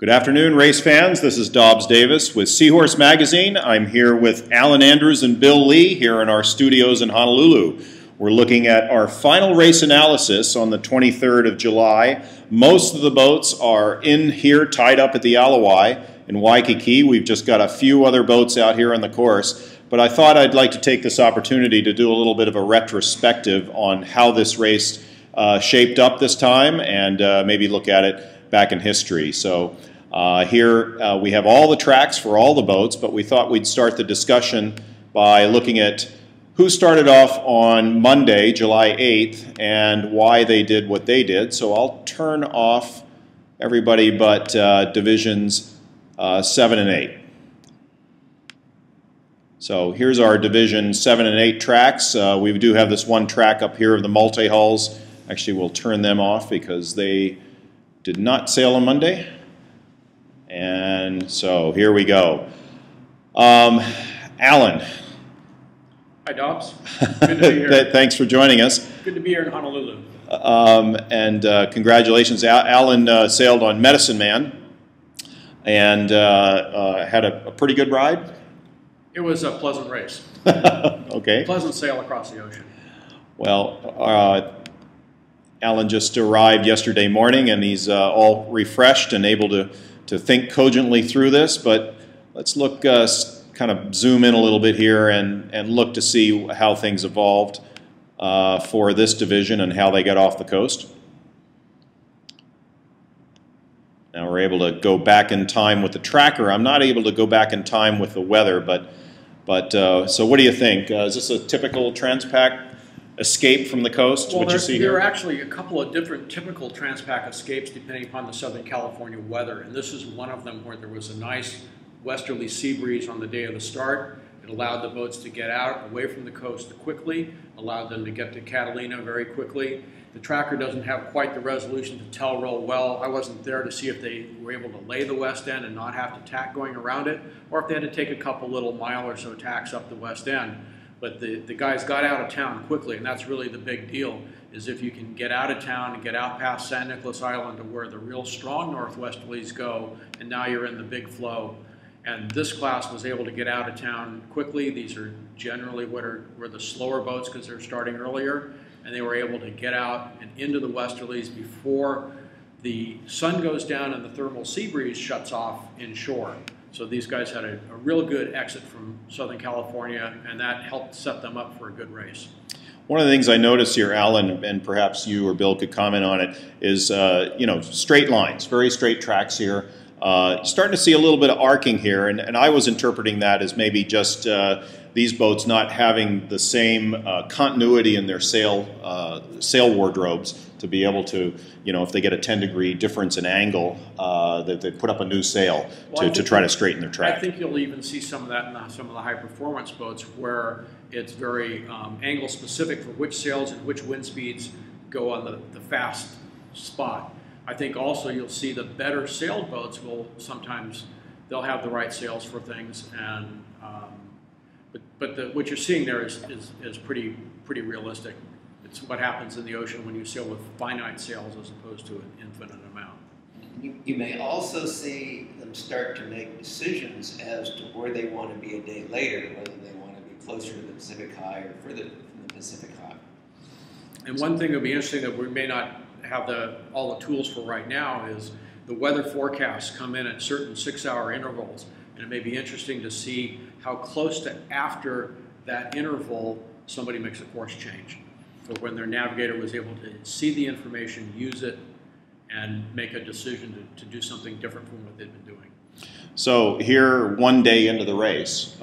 Good afternoon, race fans. This is Dobbs Davis with Seahorse Magazine. I'm here with Alan Andrews and Bill Lee here in our studios in Honolulu. We're looking at our final race analysis on the 23rd of July. Most of the boats are in here tied up at the Alawai in Waikiki. We've just got a few other boats out here on the course. But I thought I'd like to take this opportunity to do a little bit of a retrospective on how this race shaped up this time and maybe look at it back in history. So here we have all the tracks for all the boats, but we thought we'd start the discussion by looking at who started off on Monday, July 8th, and why they did what they did. So I'll turn off everybody but divisions 7 and 8. So here's our division 7 and 8 tracks. We do have this one track up here of the multi-hulls. Actually, we'll turn them off because they did not sail on Monday. And so here we go. Alan. Hi, Dobbs. Good to be here. Thanks for joining us. Good to be here in Honolulu. Congratulations. Alan sailed on Medicine Man and had a pretty good ride. It was a pleasant race. Okay. Pleasant sail across the ocean. Well, Alan just arrived yesterday morning and he's all refreshed and able to think cogently through this, but let's look, kind of zoom in a little bit here and look to see how things evolved for this division and how they got off the coast. Now we're able to go back in time with the tracker. I'm not able to go back in time with the weather, but so what do you think? Is this a typical Transpac escape from the coast? Well, what you see there here? are actually a couple of different typical Transpac escapes depending upon the Southern California weather, and this is one of them where there was a nice westerly sea breeze on the day of the start. It allowed the boats to get out away from the coast quickly, allowed them to get to Catalina very quickly. The tracker doesn't have quite the resolution to tell real well. I wasn't there to see if they were able to lay the west end and not have to tack going around it, or if they had to take a couple little mile or so tacks up the west end. But the guys got out of town quickly, and that's really the big deal, is if you can get out of town and get out past San Nicolas Island to where the real strong northwesterlies go, and now you're in the big flow. And this class was able to get out of town quickly. These are generally were the slower boats because they're starting earlier, and they were able to get out and into the westerlies before the sun goes down and the thermal sea breeze shuts off inshore. So these guys had a real good exit from Southern California, and that helped set them up for a good race. One of the things I noticed here, Alan, and perhaps you or Bill could comment on it, is straight lines, very straight tracks here. Starting to see a little bit of arcing here, and I was interpreting that as maybe just these boats not having the same continuity in their sail wardrobes to be able to, if they get a 10-degree difference in angle, that they put up a new sail to try to straighten their track. I think you'll even see some of that in some of the high-performance boats where it's very angle-specific for which sails and which wind speeds go on the fast spot. I think also you'll see the better sailed boats will sometimes, they'll have the right sails for things, and what you're seeing there is pretty realistic. It's what happens in the ocean when you sail with finite sails as opposed to an infinite amount. You may also see them start to make decisions as to where they want to be a day later, whether they want to be closer to the Pacific High or further from the Pacific High. And one thing that would be interesting that we may not have all the tools for right now is the weather forecasts come in at certain 6-hour intervals, and it may be interesting to see how close to after that interval somebody makes a course change. So when their navigator was able to see the information, use it, and make a decision to do something different from what they'd been doing. So here, one day into the race,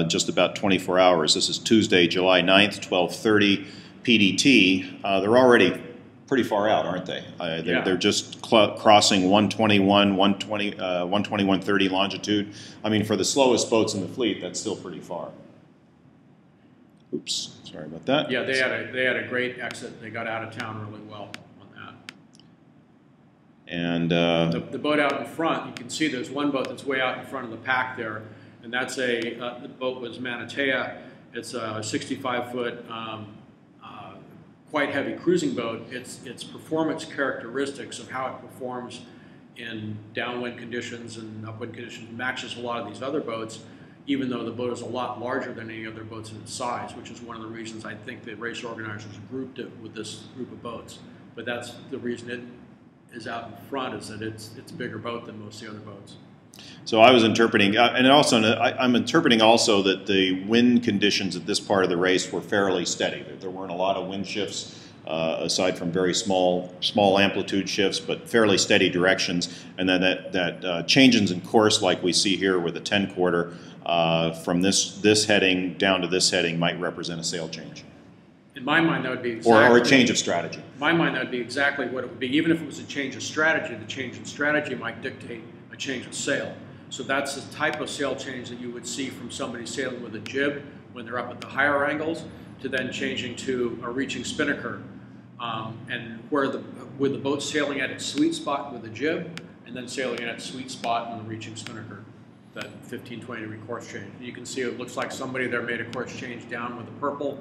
just about 24 hours, this is Tuesday, July 9th, 12:30 PDT, they're already pretty far out, aren't they? They're just crossing 121, 120, 120, 130 longitude. I mean, for the slowest boats in the fleet, that's still pretty far. Oops, sorry about that. Yeah, they had a great exit. They got out of town really well on that. And the boat out in front, you can see there's one boat that's way out in front of the pack there, and that's the boat was Manatea. It's a 65-foot. Quite heavy cruising boat. Its performance characteristics of how it performs in downwind conditions and upwind conditions matches a lot of these other boats, even though the boat is a lot larger than any other boats in its size, which is one of the reasons I think the race organizers grouped it with this group of boats. But that's the reason it is out in front, is that it's a bigger boat than most of the other boats. So I was interpreting, and also I'm interpreting also that the wind conditions at this part of the race were fairly steady. There weren't a lot of wind shifts, aside from very small amplitude shifts, but fairly steady directions. And then that changes in course, like we see here with a 10-quarter, from this heading down to this heading, might represent a sail change. In my mind, that would be exactly, or a change of strategy. In my mind, that would be exactly what it would be. Even if it was a change of strategy, the change in strategy might dictate a change of sail. So that's the type of sail change that you would see from somebody sailing with a jib when they're up at the higher angles, to then changing to a reaching spinnaker, and with the boat sailing at its sweet spot with the jib, and then sailing at its sweet spot in the reaching spinnaker, that 15-20 degree course change. You can see it looks like somebody there made a course change down with the purple,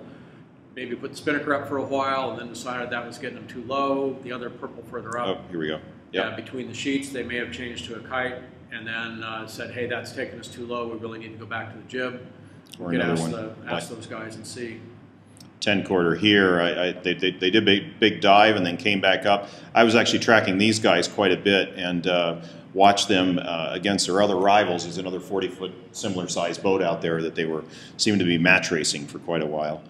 maybe put the spinnaker up for a while, and then decided that was getting them too low. The other purple further up. Oh, here we go. Yeah. Between the sheets, they may have changed to a kite, and then said, "Hey, that's taking us too low. We really need to go back to the jib." Or You could another one. ask those guys and see. 10-quarter here, they did a big dive and then came back up. I was actually tracking these guys quite a bit and watched them against their other rivals. There's another 40-foot similar-sized boat out there that they seemed to be match racing for quite a while.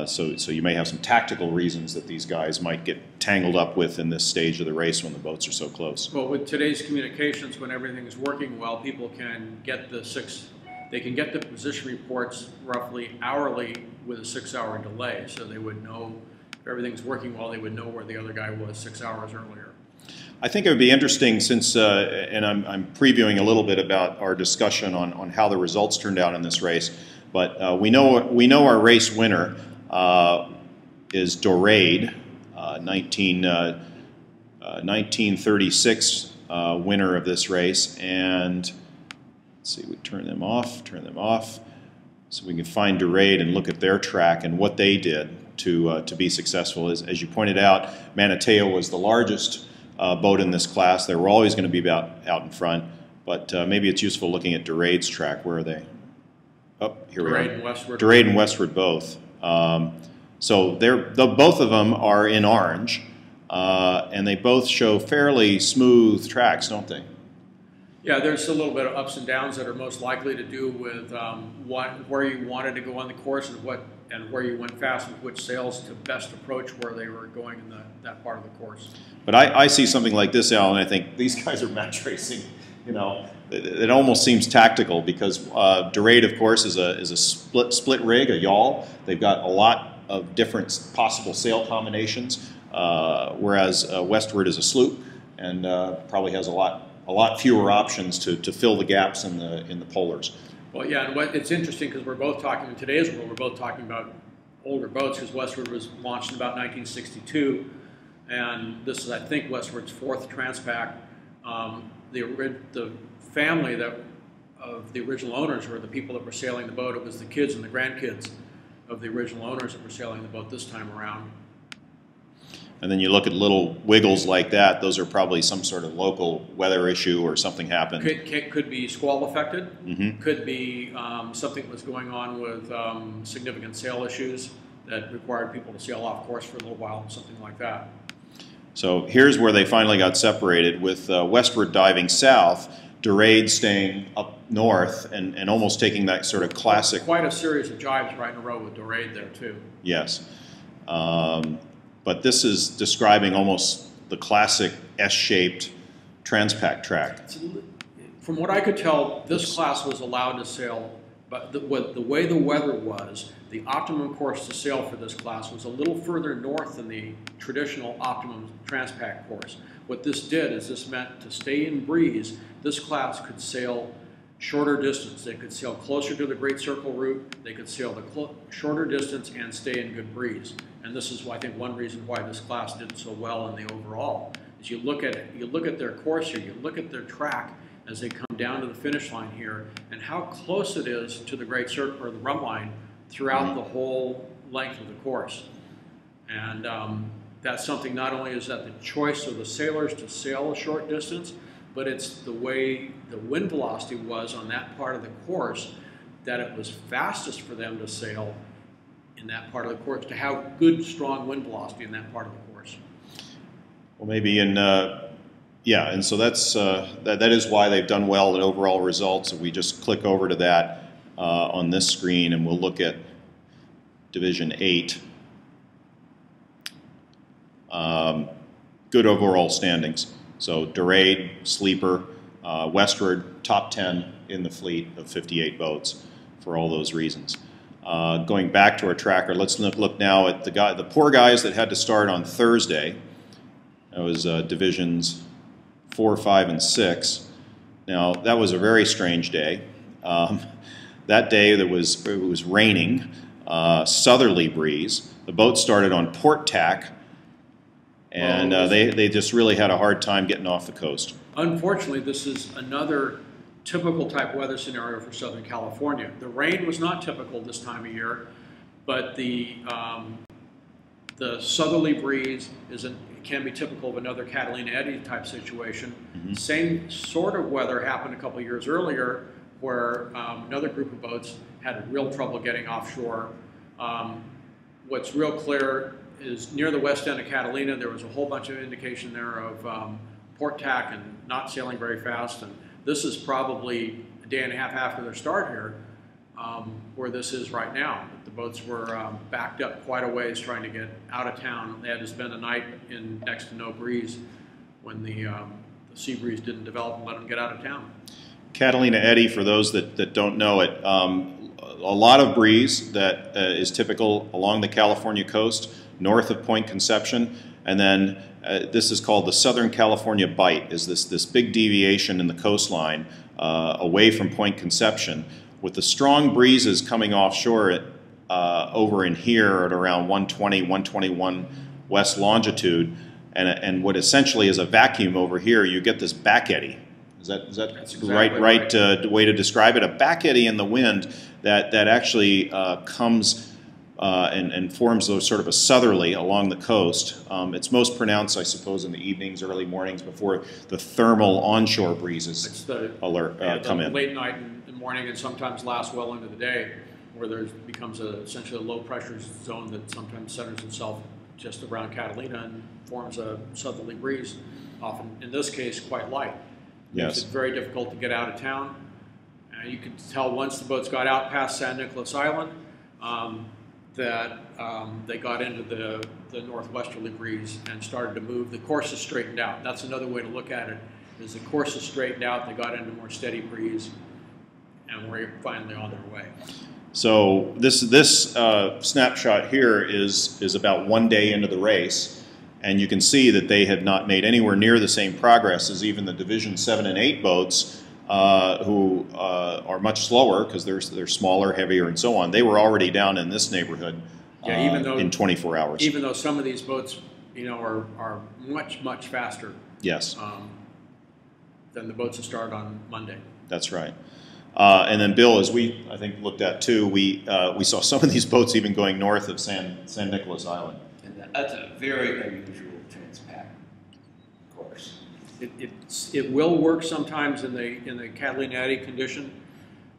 So you may have some tactical reasons that these guys might get tangled up with in this stage of the race when the boats are so close. Well, with today's communications, when everything is working well, people can get they can get the position reports roughly hourly with a 6-hour delay. So they would know if everything's working well, they would know where the other guy was 6 hours earlier. I think it would be interesting since, and I'm previewing a little bit about our discussion on how the results turned out in this race, but we know our race winner is Dorade, 1936 winner of this race, and let's see, we turn them off, so we can find Dorade and look at their track and what they did to be successful. As you pointed out, Manateo was the largest boat in this class. They were always going to be about out in front, but maybe it's useful looking at Dorade's track. Where are they? Oh, here we are. Dorade and Westward. Dorade and Westward both. So both of them are in orange, and they both show fairly smooth tracks, don't they? Yeah, there's a little bit of ups and downs that are most likely to do with where you wanted to go on the course and where you went fast with which sails to best approach where they were going in that part of the course. But I see something like this, Alan, I think these guys are match racing. You know, it almost seems tactical because Dorade, of course, is a split rig, a yawl. They've got a lot of different possible sail combinations, whereas Westward is a sloop and probably has a lot fewer options to fill the gaps in the polars. Well, yeah, and it's interesting because we're both talking in today's world. We're both talking about older boats because Westward was launched in about 1962, and this is, I think, Westward's 4th Transpac. The family of the original owners were the people that were sailing the boat. It was the kids and the grandkids of the original owners that were sailing the boat this time around. And then you look at little wiggles like that, those are probably some sort of local weather issue or something happened. Could be squall affected, Mm-hmm. could be something was going on with significant sail issues that required people to sail off course for a little while, something like that. So here's where they finally got separated, with Westward diving south, Dorade staying up north and almost taking that sort of classic... Quite a series of jibes right in a row with Dorade there too. Yes. But this is describing almost the classic S-shaped Transpac track. From what I could tell, this class was allowed to sail, but the way the weather was, the optimum course to sail for this class was a little further north than the traditional optimum Transpac course. What this did is this meant to stay in breeze, this class could sail shorter distance. They could sail closer to the Great Circle route, they could sail the shorter distance and stay in good breeze. And this is, I think, one reason why this class did so well in the overall. Is you look at it, you look at their course here, you look at their track as they come down to the finish line here, and how close it is to the Great Circle or the run line throughout the whole length of the course. And that's something, not only is that the choice of the sailors to sail a short distance, but it's the way the wind velocity was on that part of the course, that it was fastest for them to sail in that part of the course, to have good, strong wind velocity in that part of the course. Well, maybe yeah, and so that's that is why they've done well in overall results. If we just click over to that on this screen, and we'll look at Division 8. Good overall standings. So Dorade, Sleeper, Westward, top 10 in the fleet of 58 boats for all those reasons. Going back to our tracker, let's look now at the poor guys that had to start on Thursday. That was Divisions 4, 5, and 6. Now, that was a very strange day. That day it was raining, southerly breeze. The boat started on port tack, and they just really had a hard time getting off the coast. Unfortunately, this is another typical type weather scenario for Southern California. The rain was not typical this time of year, but the southerly breeze can be typical of another Catalina Eddy type situation. Mm-hmm. Same sort of weather happened a couple of years earlier, where another group of boats had real trouble getting offshore. What's real clear is near the west end of Catalina, there was a whole bunch of indication there of port tack and not sailing very fast. And this is probably a day and a half after their start here, where this is right now. The boats were backed up quite a ways trying to get out of town. They had to spend a night in next to no breeze when the sea breeze didn't develop and let them get out of town. Catalina Eddy, for those that don't know it, a lot of breeze that is typical along the California coast, north of Point Conception, and then this is called the Southern California Bight, is this big deviation in the coastline away from Point Conception, with the strong breezes coming offshore over in here at around 120, 121 west longitude, and what essentially is a vacuum over here. You get this back eddy. Is that exactly right way to describe it? A back eddy in the wind that actually comes and forms those sort of a southerly along the coast. It's most pronounced, I suppose, in the evenings, early mornings before the thermal onshore breezes come in. Late night and morning, and sometimes lasts well into the day, where there becomes essentially a low pressure zone that sometimes centers itself just around Catalina and forms a southerly breeze, often, in this case, quite light. Yes. It's very difficult to get out of town. You could tell once the boats got out past San Nicolas Island that they got into the northwesterly breeze and started to move. The course is straightened out. That's another way to look at it, is the course is straightened out, they got into more steady breeze, and we're finally on their way. So this snapshot here is about 1 day into the race, and you can see that they had not made anywhere near the same progress as even the Division 7 and 8 boats, who are much slower because they're smaller, heavier, and so on. They were already down in this neighborhood in 24 hours. Even though some of these boats, are much faster. Yes. Than the boats that start on Monday. That's right. And then, Bill, as I think looked at too, we saw some of these boats even going north of San Nicolas Island. And that's a very unusual transpac course. It will work sometimes in the Catalina Eddy condition.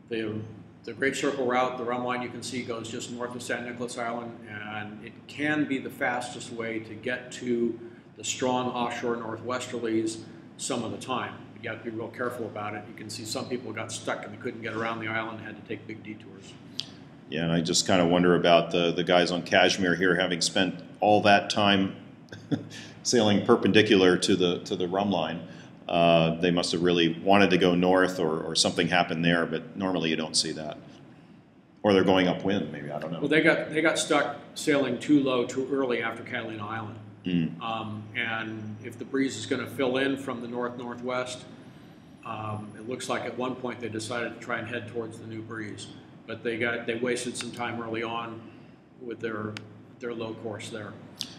The Great Circle route, the run line you can see goes just north of San Nicolas Island, and it can be the fastest way to get to the strong offshore northwesterlies some of the time. You have to be real careful about it. You can see some people got stuck and they couldn't get around the island and had to take big detours. Yeah, and I just kind of wonder about the guys on Kashmir here, having spent all that time sailing perpendicular to the rum line. They must have really wanted to go north, or something happened there, but normally you don't see that. Or they're going upwind, maybe, I don't know. Well, they got stuck sailing too low too early after Catalina Island. Mm. And if the breeze is going to fill in from the north-northwest, it looks like at one point they decided to try and head towards the new breeze. But they wasted some time early on with their low course there.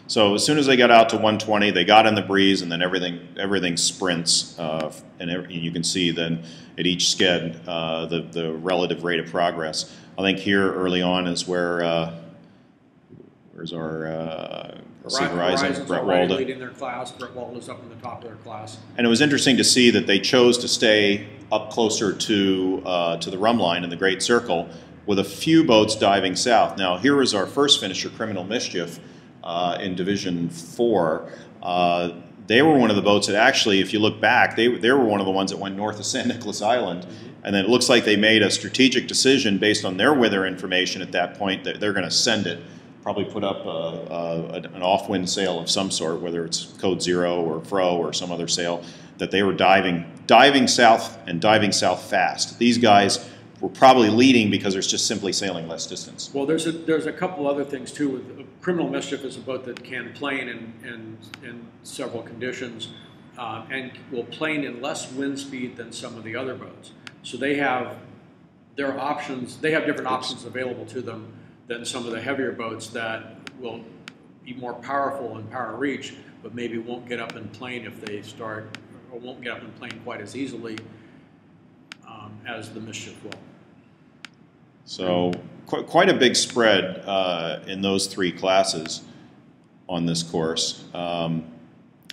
So as soon as they got out to 120, they got in the breeze, and then everything sprints, and you can see then at each sked the relative rate of progress. I think here early on is where where's our Sea Horizon, Horizon's Brett already Walden. leading their class. Brett Walden's up in the top of their class. And it was interesting to see that they chose to stay up closer to the rum line in the Great Circle, with a few boats diving south. Now, here is our first finisher, Criminal Mischief, in Division 4. They were one of the boats that actually, if you look back, they were one of the ones that went north of San Nicolas Island. And then it looks like they made a strategic decision based on their weather information at that point that they're going to send it, probably put up an off-wind sail of some sort, whether it's Code Zero or Fro or some other sail, that they were diving south and diving south fast. These guys were probably leading because there's just simply sailing less distance. Well, there's a couple other things too. Criminal Mischief is a boat that can plane in several conditions and will plane in less wind speed than some of the other boats. So they have their options. They have different options available to them than some of the heavier boats that will be more powerful in power reach, but maybe won't get up and plane if they start, or won't get up and plane quite as easily as the Mischief will. So quite a big spread in those three classes on this course.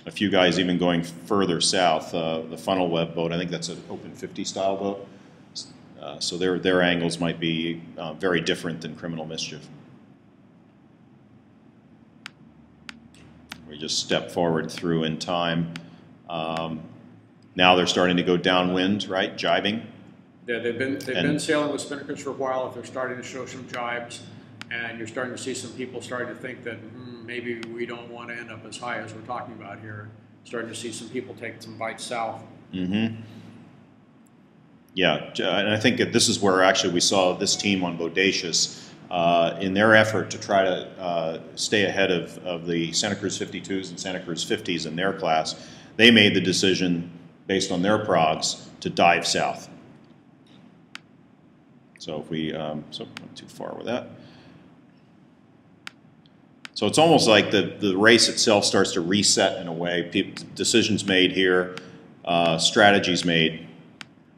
A few guys even going further south. The Funnel Web boat, I think that's an Open 50 style boat. So their angles might be very different than Criminal Mischief. We just step forward through in time. Now they're starting to go downwind, right? Jibing. Yeah, they've been sailing with spinnakers for a while. If they're starting to show some jibes, and you're starting to see some people starting to think that maybe we don't want to end up as high as we're talking about here. Starting to see some people take some bites south. Mm-hmm. Yeah, and I think that this is where actually we saw this team on Bodacious in their effort to try to stay ahead of the Santa Cruz 52s and Santa Cruz 50s in their class. They made the decision based on their progs to dive south. So if we, so not too far with that. So it's almost like the race itself starts to reset in a way. Decisions made here, strategies made.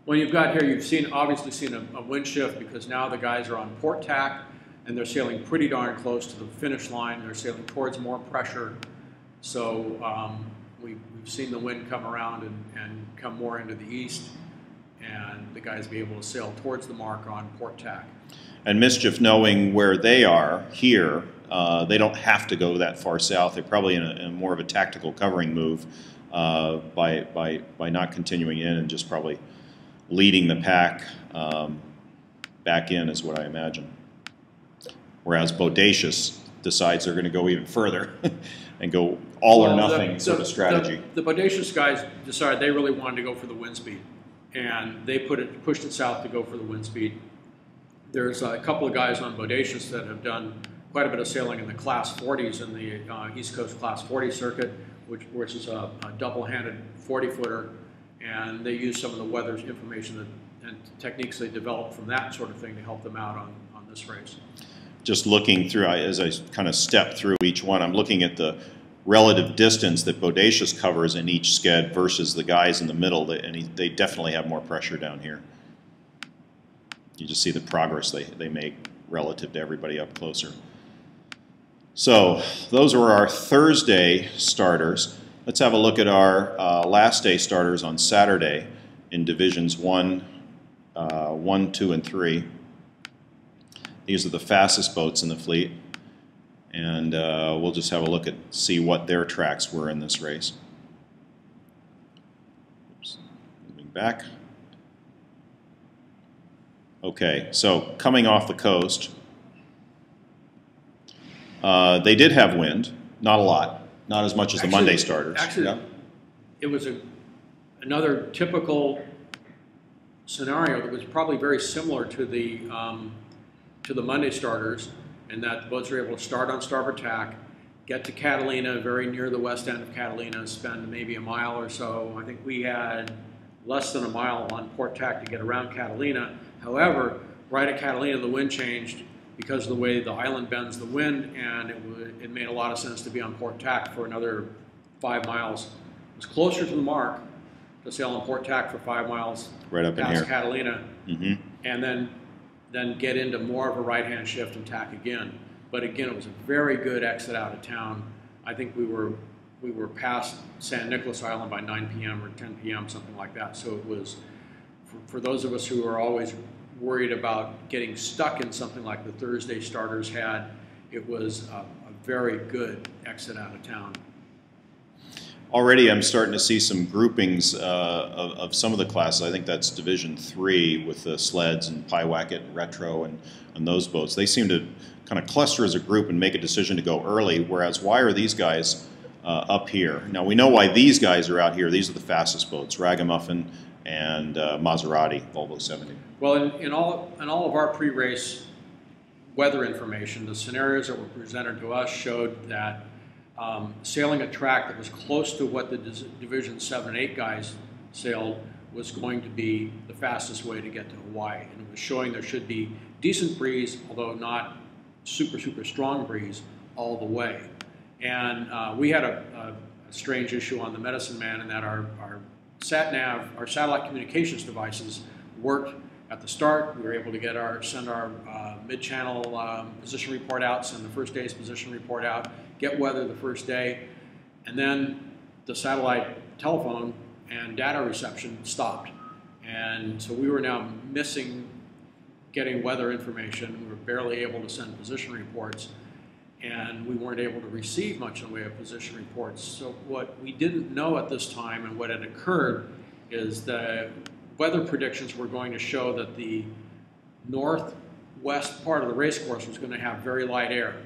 Well, you've got here, you've obviously seen a wind shift because now the guys are on port tack and they're sailing pretty darn close to the finish line. They're sailing towards more pressure. So we've seen the wind come around and come more into the east, and the guys be able to sail towards the mark on port tack. And Mischief, knowing where they are here, they don't have to go that far south. They're probably in more of a tactical covering move by not continuing in and just probably leading the pack back in is what I imagine. Whereas Bodacious decides they're going to go even further and go all or nothing sort of strategy. The Bodacious guys decided they really wanted to go for the wind speed, and they pushed it south to go for the wind speed. There's a couple of guys on Bodacious that have done quite a bit of sailing in the Class 40s in the East Coast Class 40 circuit, which is a double-handed 40-footer, and they use some of the weather information and techniques they developed from that sort of thing to help them out on this race. Just looking through, as I kind of step through each one, I'm looking at the relative distance that Bodacious covers in each sked versus the guys in the middle, and they definitely have more pressure down here. You just see the progress they make relative to everybody up closer. So those were our Thursday starters. Let's have a look at our last day starters on Saturday in Divisions 1, 2, and 3. These are the fastest boats in the fleet, and we'll just have a look at see what their tracks were in this race. Oops. Moving back. Okay, so coming off the coast, they did have wind, not a lot, not as much as the Monday starters. Actually, yeah. It was another typical scenario that was probably very similar to the Monday starters, in that the boats were able to start on starboard tack, get to Catalina, very near the west end of Catalina, spend maybe a mile or so. I think we had less than a mile on port tack to get around Catalina. However, right at Catalina, the wind changed because of the way the island bends the wind, and it made a lot of sense to be on port tack for another 5 miles. It was closer to the mark to sail on port tack for 5 miles right up in past here. Catalina, Mm-hmm. and then get into more of a right-hand shift and tack again. But again, it was a very good exit out of town. I think we were past San Nicolas Island by 9 p.m. or 10 p.m., something like that. So it was, for those of us who are always worried about getting stuck in something like the Thursday starters had, it was a very good exit out of town. Already I'm starting to see some groupings of some of the classes. I think that's Division 3 with the sleds and Pyewacket and Retro and those boats. They seem to kind of cluster as a group and make a decision to go early, whereas why are these guys up here? Now we know why these guys are out here. These are the fastest boats, Ragamuffin and Maserati, Volvo 70. Well, in all of our pre-race weather information, the scenarios that were presented to us showed that sailing a track that was close to what the Division 7 and 8 guys sailed was going to be the fastest way to get to Hawaii. And it was showing there should be decent breeze, although not super, super strong breeze all the way. And we had a strange issue on the Medicine Man in that our sat-nav, our satellite communications devices worked at the start. We were able to send our mid-channel position report out, send the first day's position report out, get weather the first day, and then the satellite telephone and data reception stopped. And so we were now missing getting weather information. We were barely able to send position reports, and we weren't able to receive much in the way of position reports. So what we didn't know at this time and what had occurred is the weather predictions were going to show that the northwest part of the race course was going to have very light air.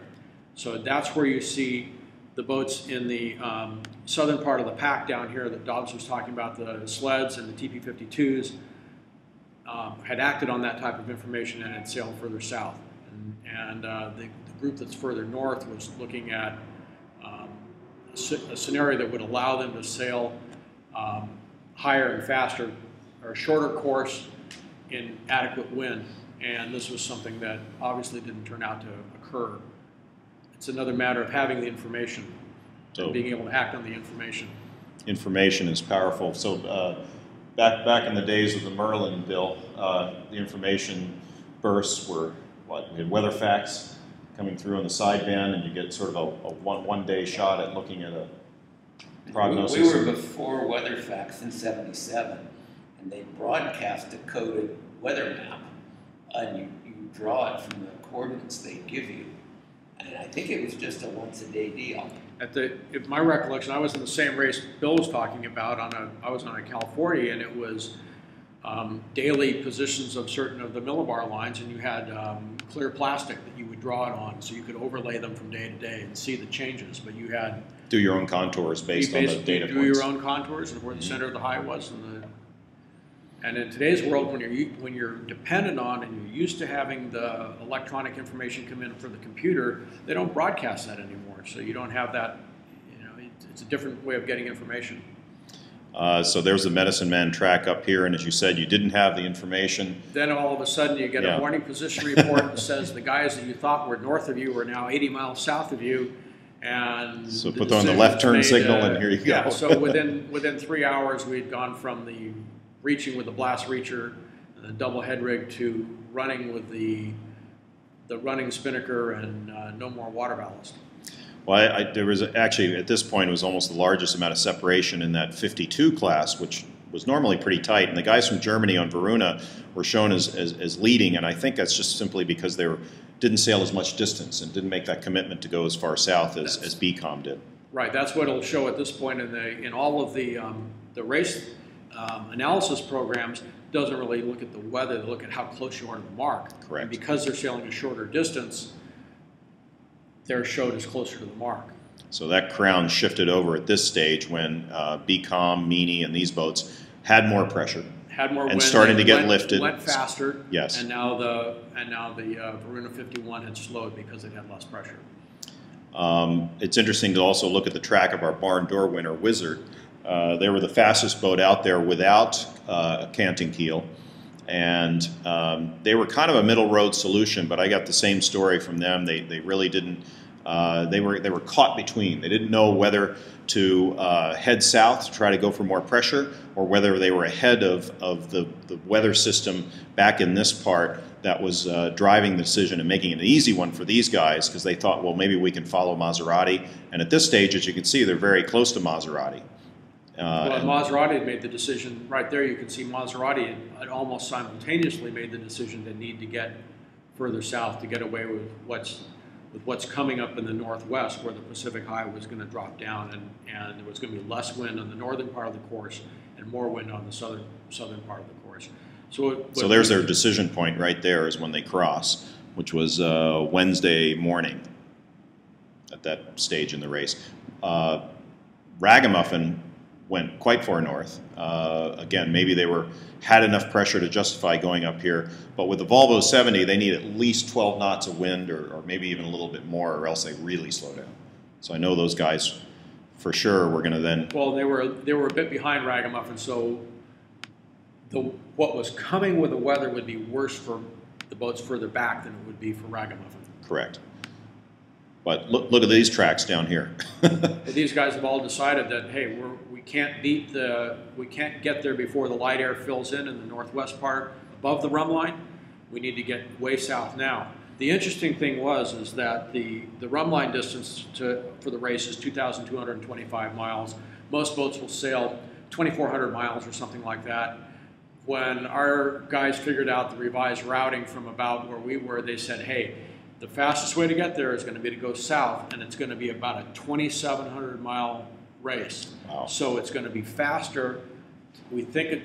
So that's where you see the boats in the southern part of the pack down here that Dobbs was talking about, the sleds and the TP52s, had acted on that type of information and had sailed further south. And the group that's further north was looking at a scenario that would allow them to sail higher and faster, or a shorter course in adequate wind. And this was something that obviously didn't turn out to occur. It's another matter of having the information, and being able to act on the information. Information is powerful. So back in the days of the Merlin, Bill, the information bursts were what? We had weather facts coming through on the sideband, and you get sort of a one-day shot at looking at a prognosis. We were before weather facts in '77, and they broadcast a coded weather map, and you draw it from the coordinates they give you. And I think it was just a once-a-day deal. In my recollection, I was in the same race Bill was talking about. I was on a California, and it was daily positions of certain of the millibar lines, and you had clear plastic that you would draw it on, so you could overlay them from day to day and see the changes. But you had do your own contours based on the data points. Do your own contours and where the center of the high was, and in today's world, when you're dependent on and you're used to having the electronic information come in for the computer, they don't broadcast that anymore. So you don't have that. You know, it's a different way of getting information. So there's the Medicine Man track up here, and as you said, you didn't have the information. Then all of a sudden you get a morning position report that says the guys that you thought were north of you are now 80 miles south of you. And so put on the left turn signal, and here you go. Yeah, so within 3 hours we'd gone from the reaching with the blast reacher and the double head rig to running with the running spinnaker and no more water ballast. Well, there was actually, at this point, it was almost the largest amount of separation in that 52 class, which was normally pretty tight. And the guys from Germany on Varuna were shown as leading, and I think that's just simply because they didn't sail as much distance and didn't make that commitment to go as far south as BCOM did. Right, that's what it'll show at this point in all of the race analysis programs. Doesn't really look at the weather, they look at how close you are to the mark. Correct. And because they're sailing a shorter distance, they're showed as closer to the mark. So that crown shifted over at this stage when BCOM, Meany, and these boats had more pressure, had more and wind, starting to get lifted, went faster. Yes. And now the Varuna 51 had slowed because it had less pressure. It's interesting to also look at the track of our barn door winner, Wizard. They were the fastest boat out there without a canting keel. And they were kind of a middle road solution, but I got the same story from them. They really didn't They were caught between. They didn't know whether to head south to try to go for more pressure, or whether they were ahead of the weather system back in this part that was driving the decision and making it an easy one for these guys, because they thought, well, maybe we can follow Maserati. And at this stage, as you can see, they're very close to Maserati. Well, Maserati had made the decision right there. You can see Maserati had almost simultaneously made the decision to need to get further south to get away with what's coming up in the northwest, where the Pacific High was going to drop down, and there was going to be less wind on the northern part of the course and more wind on the southern part of the course. So there's their decision point right there, is when they cross, which was Wednesday morning at that stage in the race. Ragamuffin went quite far north. Again, maybe they had enough pressure to justify going up here, but with the Volvo 70, they need at least 12 knots of wind, or maybe even a little bit more, or else they really slow down. So I know those guys for sure were going to then... Well, they were a bit behind Ragamuffin, so what was coming with the weather would be worse for the boats further back than it would be for Ragamuffin. Correct. But look at these tracks down here. But these guys have all decided that, hey, we can't get there before the light air fills in the northwest part above the rum line. We need to get way south now. The interesting thing is that the rum line distance for the race is 2,225 miles. Most boats will sail 2,400 miles or something like that. When our guys figured out the revised routing from about where we were, they said, hey, the fastest way to get there is going to be to go south, and it's going to be about a 2,700 mile race. Wow. So it's going to be faster. We think it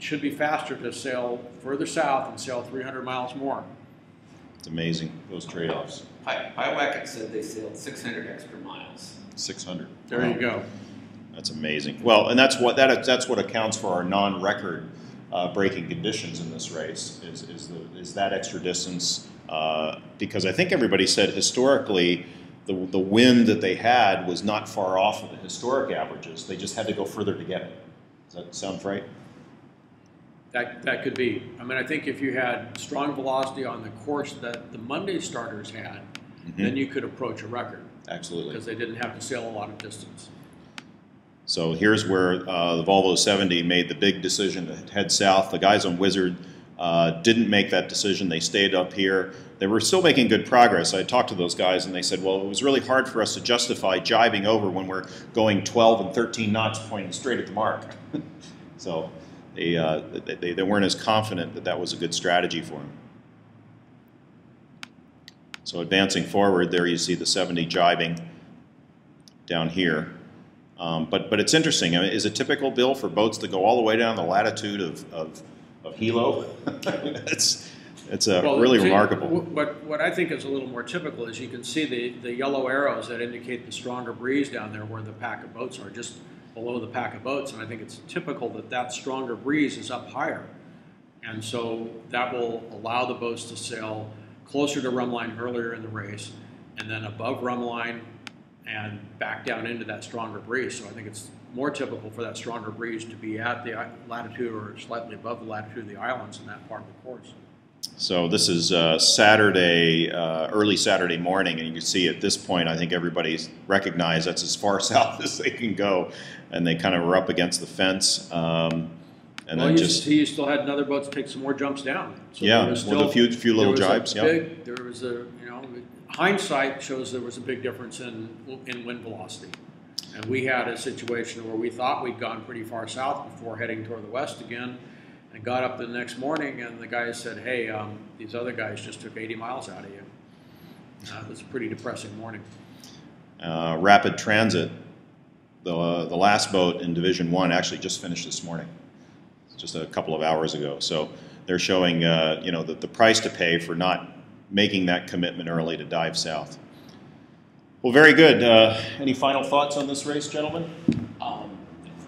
should be faster to sail further south and sail 300 miles more. It's amazing, those trade-offs. Pyewacket said they sailed 600 extra miles. 600. There you go. That's amazing. Well, and that's what accounts for our non-record breaking conditions in this race, is that extra distance. Because I think everybody said historically the wind that they had was not far off of the historic averages. They just had to go further to get it. Does that sound right? That could be. I mean, I think if you had strong velocity on the course that the Monday starters had, then you could approach a record. Absolutely. Because they didn't have to sail a lot of distance. So here's where the Volvo 70 made the big decision to head south. The guys on Wizard didn't make that decision. They stayed up here. They were still making good progress. I talked to those guys, and they said, well, it was really hard for us to justify jibing over when we're going 12 and 13 knots pointing straight at the mark. So they weren't as confident that was a good strategy for them. So advancing forward, there you see the 70 jibing down here. But it's interesting. I mean, is it typical, Bill, for boats that go all the way down the latitude of Hilo? It's really remarkable. What I think is a little more typical is you can see the yellow arrows that indicate the stronger breeze down there where the pack of boats are, just below the pack of boats. And I think it's typical that stronger breeze is up higher. And so that will allow the boats to sail closer to rum line earlier in the race, and then above rum line and back down into that stronger breeze. So I think it's more typical for that stronger breeze to be at the latitude or slightly above the latitude of the islands in that part of the course. So this is Saturday, early Saturday morning, and you can see at this point, I think everybody's recognized that's as far south as they can go, and they kind of were up against the fence. And well, then you still had another boat to take some more jumps down. So yeah, a few little jibes. There was a, hindsight shows there was a big difference in wind velocity. And we had a situation where we thought we'd gone pretty far south before heading toward the west again, and got up the next morning, and the guys said, hey, these other guys just took 80 miles out of you. It was a pretty depressing morning. Rapid Transit, the last boat in Division 1, actually just finished this morning, just a couple of hours ago. So they're showing the price to pay for not making that commitment early to dive south. Well, very good. Any final thoughts on this race, gentlemen?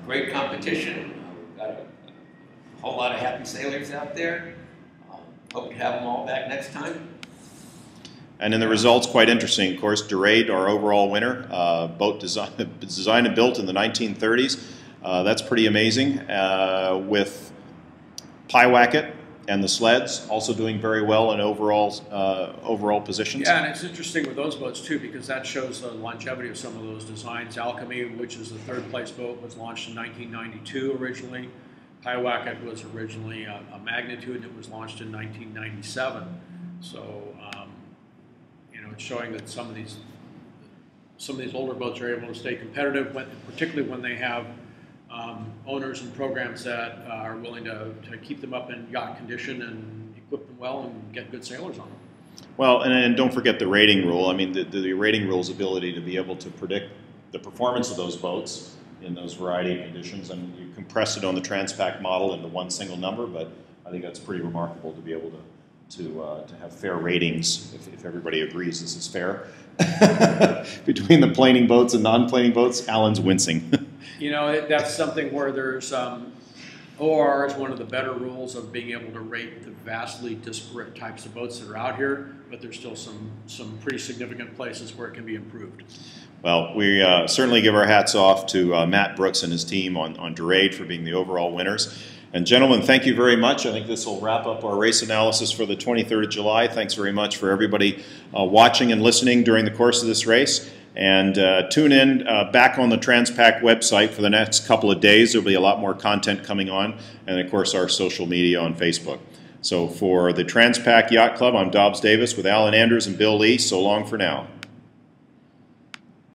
Great competition. We've got a whole lot of happy sailors out there. Hope to have them all back next time. And in the results, quite interesting. Of course, Dorade, our overall winner, boat designed and built in the 1930s. That's pretty amazing. With Pyewacket And the sleds also doing very well in overall positions. Yeah, and it's interesting with those boats too, because that shows the longevity of some of those designs. Alchemy, which is the third place boat, was launched in 1992 originally. Hiawatha was originally a Magnitude, and it was launched in 1997. So, you know, it's showing that some of these older boats are able to stay competitive, particularly when they have owners and programs that are willing to keep them up in yacht condition and equip them well and get good sailors on them. Well, and don't forget the rating rule. I mean, the rating rule's ability to be able to predict the performance of those boats in those variety of conditions, and you compress it on the Transpac model into one single number, but I think that's pretty remarkable to be able to have fair ratings, if everybody agrees this is fair. Between the planing boats and non-planing boats, Alan's wincing. You know, that's something where there's OR is one of the better rules of being able to rate the vastly disparate types of boats that are out here, but there's still some pretty significant places where it can be improved. Well, we certainly give our hats off to Matt Brooks and his team on Dorade for being the overall winners. And gentlemen, thank you very much. I think this will wrap up our race analysis for the 23rd of July. Thanks very much for everybody watching and listening during the course of this race. And tune in back on the Transpac website for the next couple of days. There'll be a lot more content coming on, and of course our social media on Facebook. So for the Transpac Yacht Club, I'm Dobbs Davis with Alan Andrews and Bill Lee. So long for now.